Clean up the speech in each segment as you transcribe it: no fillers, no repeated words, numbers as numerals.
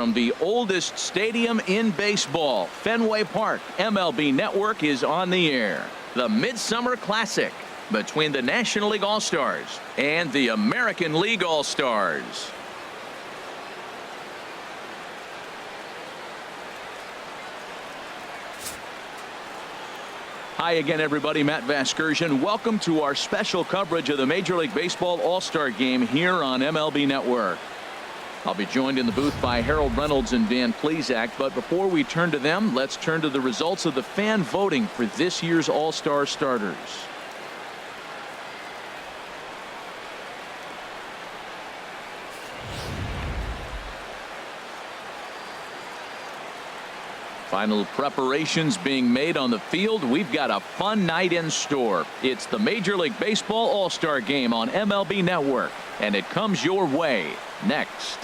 from the oldest stadium in baseball, Fenway Park, MLB Network is on the air. The Midsummer Classic between the National League All-Stars and the American League All-Stars. Hi again, everybody. Matt Vasgersian. Welcome to our special coverage of the Major League Baseball All-Star Game here on MLB Network. I'll be joined in the booth by Harold Reynolds and Dan Plesac, but before we turn to them, let's turn to the results of the fan voting for this year's All-Star starters. Final preparations being made on the field. We've got a fun night in store. It's the Major League Baseball All-Star Game on MLB Network, and it comes your way next.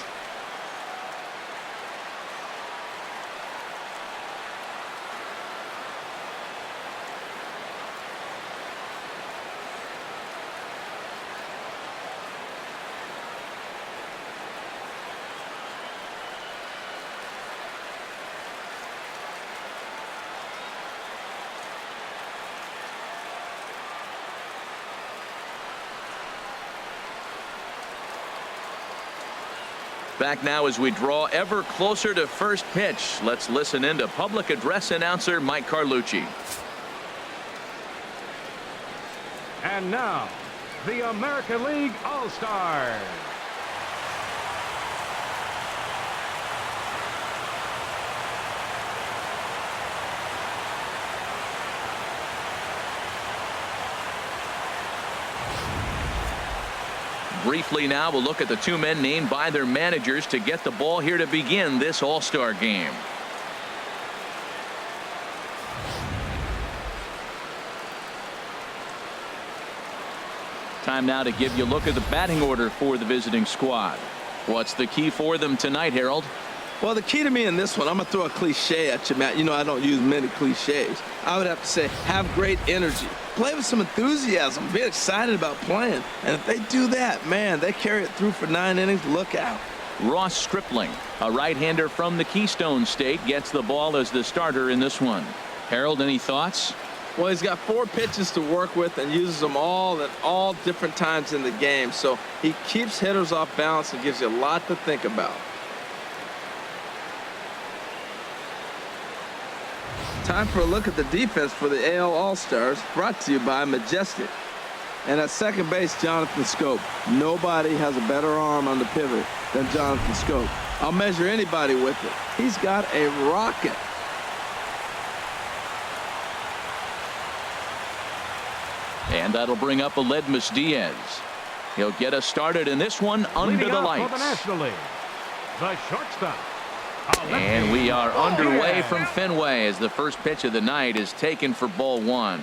Back now as we draw ever closer to first pitch. Let's listen in to public address announcer Mike Carlucci. And now, the American League All-Stars. Briefly now, we'll look at the two men named by their managers to get the ball here to begin this All-Star game. Time now to give you a look at the batting order for the visiting squad. What's the key for them tonight, Harold? Well, the key to me in this one, I'm going to throw a cliche at you, Matt. You know I don't use many cliches. I would have to say have great energy. Play with some enthusiasm. Be excited about playing. And if they do that, man, they carry it through for 9 innings. Look out. Ross Stripling, a right-hander from the Keystone State, gets the ball as the starter in this one. Harold, any thoughts? Well, he's got 4 pitches to work with and uses them all at all different times in the game. So he keeps hitters off balance and gives you a lot to think about. Time for a look at the defense for the AL All-Stars, brought to you by Majestic. And at second base, Jonathan Schoop. Nobody has a better arm on the pivot than Jonathan Schoop. I'll measure anybody with it. He's got a rocket. And that'll bring up Aledmys Diaz. He'll get us started in this one under the lights. For the National League, the shortstop. And we are underway from Fenway as the first pitch of the night is taken for ball 1.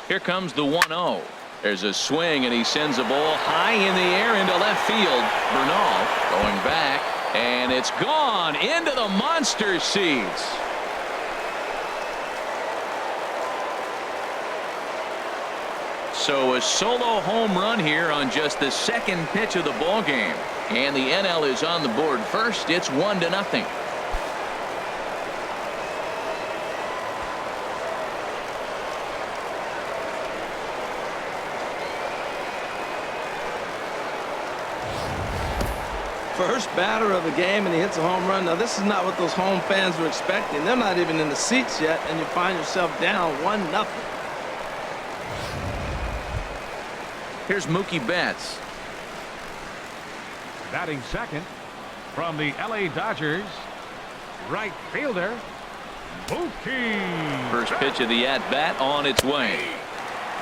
Here comes the 1-0. There's a swing and he sends a ball high in the air into left field. Bernal going back and it's gone into the monster seats. So a solo home run here on just the second pitch of the ball game. And the NL is on the board first. It's 1-0. First batter of the game, and he hits a home run. Now, this is not what those home fans were expecting. They're not even in the seats yet, and you find yourself down 1-0. Here's Mookie Betts. Batting second from the LA Dodgers, right fielder, Mookie. First pitch of the at-bat on its way.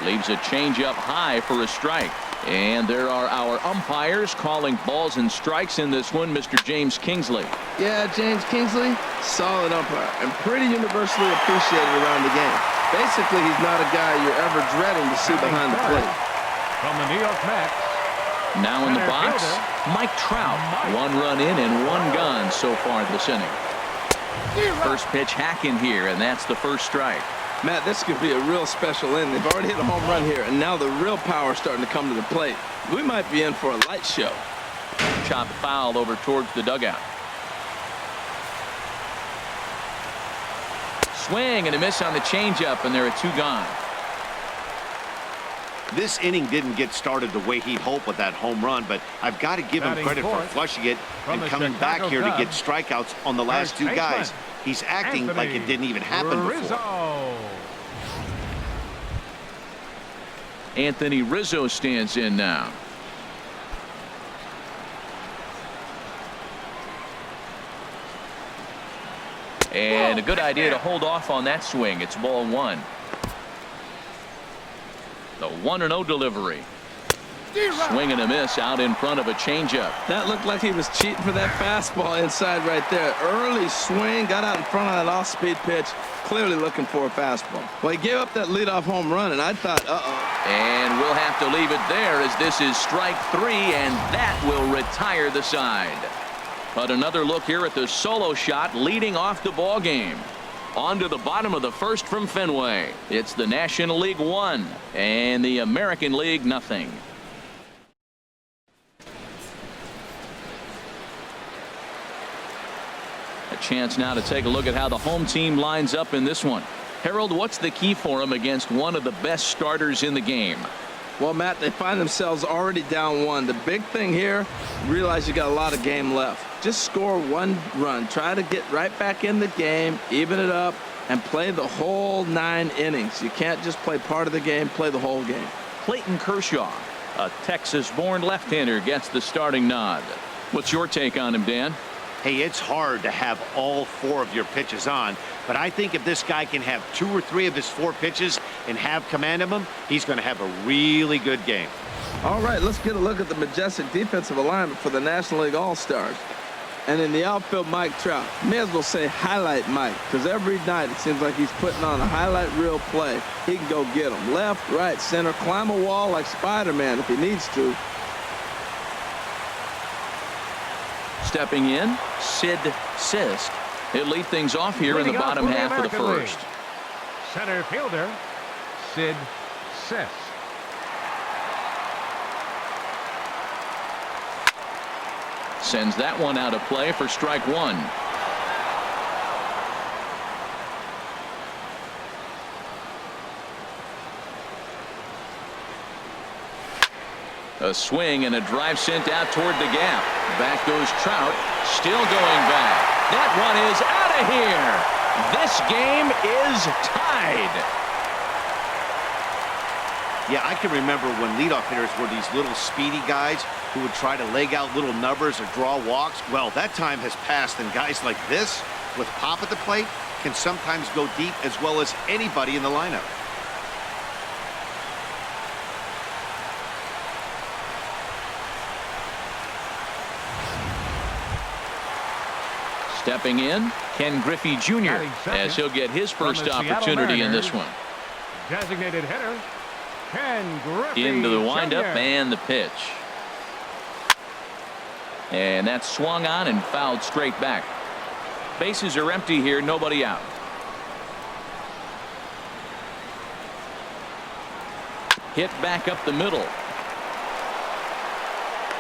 Leaves a changeup high for a strike. And there are our umpires calling balls and strikes in this one, Mr. James Kingsley. Yeah, James Kingsley, solid umpire, and pretty universally appreciated around the game. Basically, he's not a guy you're ever dreading to see behind the plate. From the New York Mets. Now in the box, Mike Trout. 1 run in and 1 gone so far this inning. First pitch hacking here, and that's the first strike. Matt, this could be a real special inning. They've already hit a home run here, and now the real power is starting to come to the plate. We might be in for a light show. Chopped foul over towards the dugout. Swing and a miss on the changeup, and there are 2 gone. This inning didn't get started the way he'd hoped with that home run, but I've got to give him credit for flushing it and coming back here to get strikeouts on the last 2 guys. He's acting like it didn't even happen before. Anthony Rizzo stands in now. And a good idea to hold off on that swing. It's ball 1. The 1-0 delivery. Swing and a miss out in front of a changeup. That looked like he was cheating for that fastball inside right there. Early swing, got out in front of that off-speed pitch, clearly looking for a fastball. Well, he gave up that leadoff home run, and I thought, And we'll have to leave it there as this is strike 3, and that will retire the side. But another look here at the solo shot leading off the ball game. On to the bottom of the first from Fenway. It's the National League 1 and the American League nothing. A chance now to take a look at how the home team lines up in this one. Harold, what's the key for them against one of the best starters in the game? well, Matt, they find themselves already down 1. The big thing here, realize you got a lot of game left. Just score 1 run. Try to get right back in the game, even it up, and play the whole 9 innings. You can't just play part of the game, play the whole game. Clayton Kershaw, a Texas-born left-hander, gets the starting nod. What's your take on him, Dan? Hey, it's hard to have all 4 of your pitches on, but I think if this guy can have 2 or 3 of his 4 pitches and have command of them, he's going to have a really good game. All right, let's get a look at the majestic defensive alignment for the National League All-Stars. And in the outfield, Mike Trout. May as well say highlight Mike, because every night it seems like he's putting on a highlight reel play. He can go get them left, right, center, climb a wall like Spider-Man if he needs to. Stepping in, Sid Sist. He'll lead things off here in the bottom half of the first. Center fielder, Sid Sist. Sends that one out of play for strike 1. A swing and a drive sent out toward the gap. Back goes Trout, still going back. That one is out of here. This game is tied. Yeah, I can remember when leadoff hitters were these little speedy guys who would try to leg out little numbers or draw walks. Well, that time has passed, and guys like this, with pop at the plate, can sometimes go deep as well as anybody in the lineup. Stepping in, Ken Griffey Jr. as he'll get his first opportunity in this one. Designated hitter, Ken Griffey Into the windup Jr. and the pitch. And that's swung on and fouled straight back. Bases are empty here, nobody out. Hit back up the middle.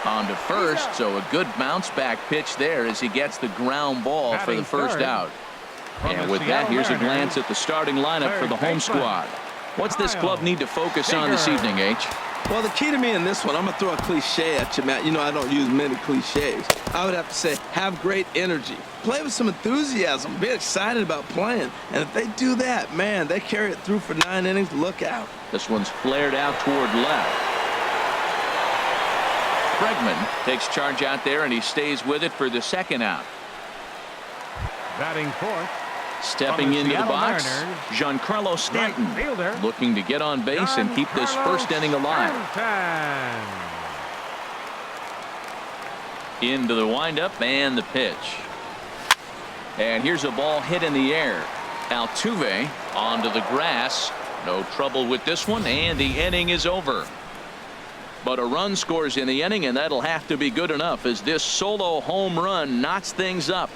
On to first, so a good bounce back pitch there as he gets the ground ball for the first out. And with that, here's a glance at the starting lineup for the home squad. What's this club need to focus on this evening, H? Well, the key to me in this one, I'm going to throw a cliche at you, Matt. You know I don't use many cliches. I would have to say have great energy. Play with some enthusiasm. Be excited about playing. And if they do that, man, they carry it through for 9 innings. Look out. This one's flared out toward left. Bregman takes charge out there, and he stays with it for the second out. Batting fourth. Stepping into the box, Giancarlo Stanton looking to get on base and keep this first inning alive. Into the windup and the pitch. And here's a ball hit in the air. Altuve onto the grass. No trouble with this one, and the inning is over. But a run scores in the inning, and that'll have to be good enough as this solo home run knots things up.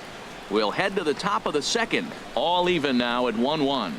We'll head to the top of the second. All even now at 1-1.